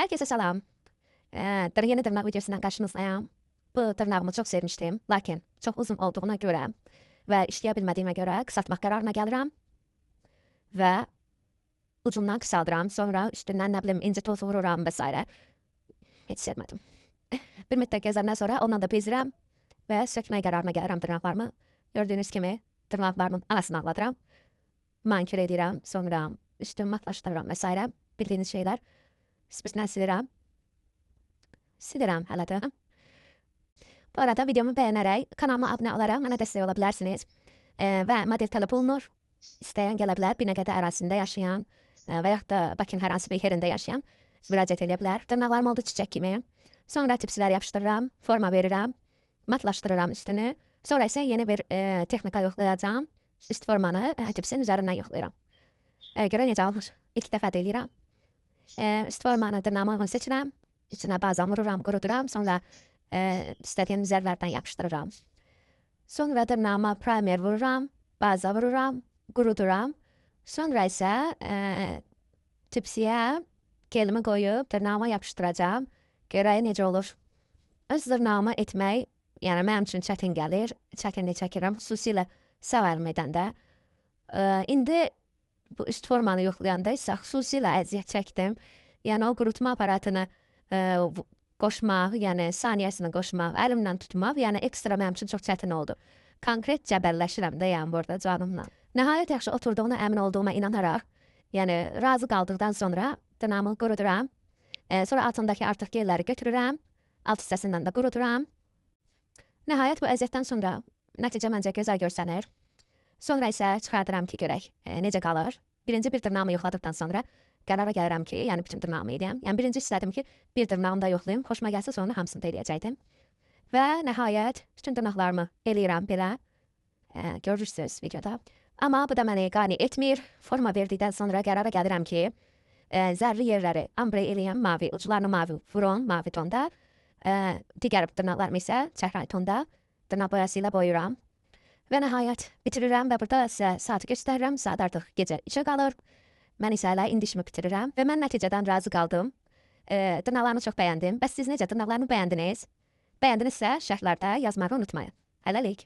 Herkese selam. Yeni tırnak videosundan karşınızdayım. Bu tırnağımı çok sevmiştim. Lakin çok uzun olduğuna göre ve işleyebilmediğime göre kısaltmak kararına gelirim. Ve ucundan kısaldıram. Sonra üstünden ne bileyim ince toz vururam vesaire. Hiç sevmedim. Bir müddet gezenden sonra ondan da bezirem. Ve sökmeye kararına gelirim tırnaklarımı. Gördüğünüz gibi tırnaklarımın anasını ağladıram. Manikür ediyorum. Sonra üstümü matlaştırıram vesaire. Bildiğiniz şeyler. Üstüne silerim. Silerim hele de. Bu arada videomu beğenerek kanalıma abone olarak bana destek olabilirsiniz. Ve model talep bulunur. İsteyen gelebilir. Binəqədi ərazisində yaşayan və yaxud da Bakının hər hansı bir yerində yaşayan müraciət edə bilər. Dırnaqlarım oldu çiçək kimi. Sonra tipslər yapışdırıram, forma verirəm, matlaşdırıram üstünü. Sonra isə yeni bir texnika yoxlayacağım. Üst formanı tipsin üzərindən yoxlayıram. Görə necə olmuş? İlk dəfə də eləyirəm. Üst formanı dırnağıma uyğun seçirəm. İçinə bazen vururam, quruduram. Sonra istədiyim üzərlərdən yapışdırıram. Sonra dırnağıma primer vururam, baza vururam, quruduram. Sonra isə tipsiyə gelimi qoyub dırnağıma yapışdıracağım. Görək necə olur. Öz dırnağımı etmək, yəni mənim üçün çətin gəlir. Çətinlik çəkirəm, xüsusilə sağ əlim edəndə. İndi bu üst formanı yoxlayanda isə xüsusilə əziyyət çəkdim. Yəni o qurutma aparatını qoşmaq, yəni saniyəsini qoşmaq, əlimlə tutmaq, yəni ekstra mənim üçün çox çətin oldu. Konkret cəbəlləşirəm də yəni burada canımla. Nəhayət yaxşı oturduğuna əmin olduğuma inanaraq, yəni razı qaldıqdan sonra dırnağımı quruduram. Sonra altındakı artıq gelləri götürürəm, alt hissəsindən də quruduram. Nəhayət bu əziyyətdən sonra nəticə məncə gözəl görsənir. Sonra isə çıxardıram ki, görək necə qalır. Birinci bir dırnağımı yoxladıqdan sonra qərara gəlirəm ki, yəni bütün dırnağımı edəyəm. Yəni birinci istədim ki, bir dırnağımı da yoxlayım, xoşuma gəlsə sonra hamısını da eləyəcəkdim. Və nəhayət bütün dırnaqlarımı eləyirəm belə. Görürsünüz videoda. Amma bu da məni qane etmir. Forma verdikdən sonra qərara gəlirəm ki, zərli yerləri ambre eləyəm mavi, uclarını mavi vuron, mavi tonda. Digər dırnaqlarımı isə çəhrayı tonda dırnaq boyası ilə boyuram. Və nəhayət bitirirəm və burada sizə saatı göstərirəm. Saat artıq gecə 2-ə qalır. Mən isə hələ indi işimi bitirirəm və mən nəticədən razı qaldım. Dırnaqlarımı çox bəyəndim. Bəs siz necə dırnaqlarımı bəyəndiniz? Bəyəndinizsə şərhlərdə yazmağı unutmayın. Hələlik.